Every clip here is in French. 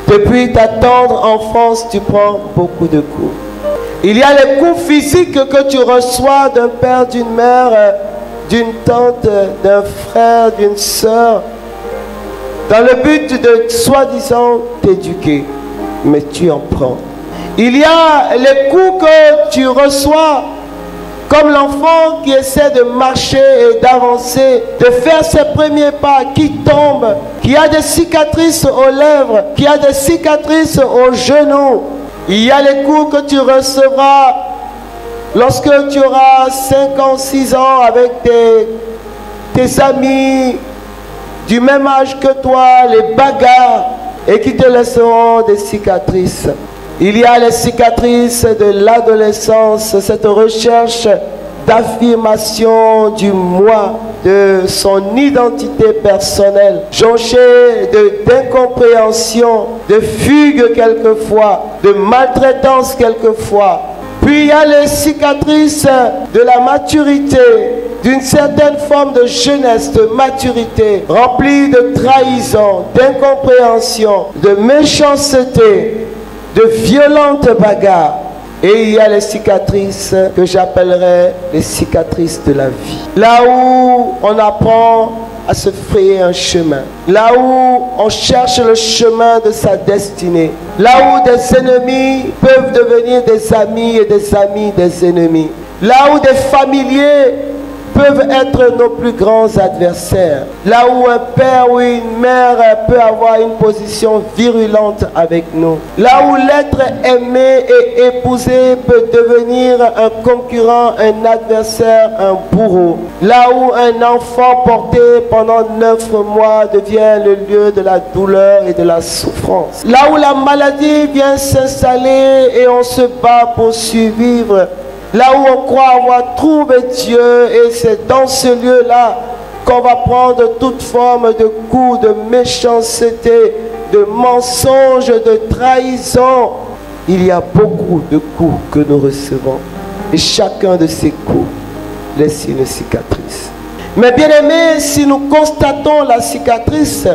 Depuis ta tendre enfance, tu prends beaucoup de coups. Il y a les coups physiques que tu reçois d'un père, d'une mère, d'une tante, d'un frère, d'une sœur, dans le but de soi-disant t'éduquer, mais tu en prends. Il y a les coups que tu reçois comme l'enfant qui essaie de marcher et d'avancer, de faire ses premiers pas, qui tombe, qui a des cicatrices aux lèvres, qui a des cicatrices aux genoux. Il y a les coups que tu recevras lorsque tu auras 5 ans, 6 ans avec tes amis du même âge que toi, les bagarres, et qui te laisseront des cicatrices. Il y a les cicatrices de l'adolescence, cette recherche d'affirmation du moi, de son identité personnelle, jonchée d'incompréhension, de fugue quelquefois, de maltraitance quelquefois. Puis il y a les cicatrices de la maturité, d'une certaine forme de jeunesse, de maturité, remplie de trahison, d'incompréhension, de méchanceté, de violentes bagarres. Et il y a les cicatrices que j'appellerais les cicatrices de la vie. Là où on apprend à se frayer un chemin. Là où on cherche le chemin de sa destinée. Là où des ennemis peuvent devenir des amis et des amis des ennemis. Là où des familiers peuvent être nos plus grands adversaires. Là où un père ou une mère peut avoir une position virulente avec nous. Là où l'être aimé et épousé peut devenir un concurrent, un adversaire, un bourreau. Là où un enfant porté pendant 9 mois devient le lieu de la douleur et de la souffrance. Là où la maladie vient s'installer et on se bat pour survivre. Là où on croit avoir trouvé Dieu, et c'est dans ce lieu-là qu'on va prendre toute forme de coups, de méchanceté, de mensonges, de trahison. Il y a beaucoup de coups que nous recevons. Et chacun de ces coups laisse une cicatrice. Mais bien aimés, si nous constatons la cicatrice,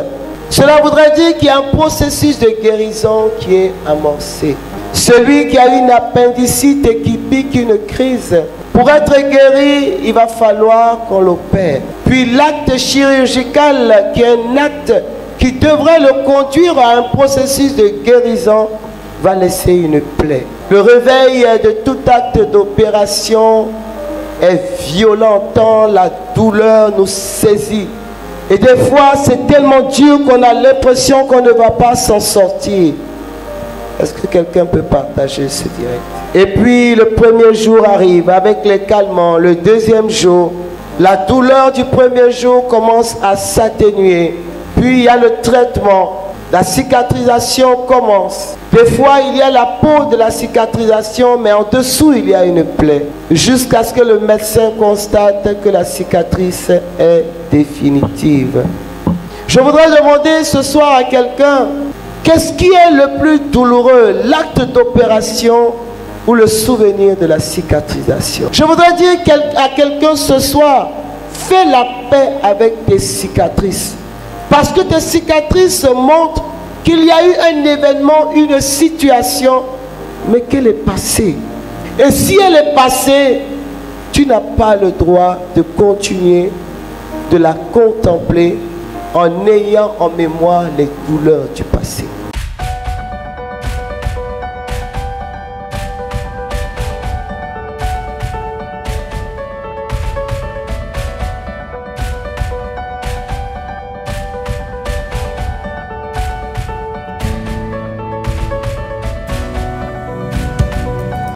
cela voudrait dire qu'il y a un processus de guérison qui est amorcé. Celui qui a une appendicite et qui pique une crise, pour être guéri, il va falloir qu'on l'opère. Puis l'acte chirurgical, qui est un acte qui devrait le conduire à un processus de guérison, va laisser une plaie. Le réveil de tout acte d'opération est violent, tant la douleur nous saisit. Et des fois, c'est tellement dur qu'on a l'impression qu'on ne va pas s'en sortir. Est-ce que quelqu'un peut partager ce direct? Et puis le premier jour arrive avec les calmants. Le deuxième jour, la douleur du premier jour commence à s'atténuer. Puis il y a le traitement. La cicatrisation commence. Des fois, il y a la peau de la cicatrisation, mais en dessous, il y a une plaie. Jusqu'à ce que le médecin constate que la cicatrice est définitive. Je voudrais demander ce soir à quelqu'un, qu'est-ce qui est le plus douloureux, l'acte d'opération ou le souvenir de la cicatrisation? Je voudrais dire à quelqu'un ce soir, fais la paix avec tes cicatrices. Parce que tes cicatrices montrent qu'il y a eu un événement, une situation, mais qu'elle est passée. Et si elle est passée, tu n'as pas le droit de continuer de la contempler en ayant en mémoire les douleurs du passé.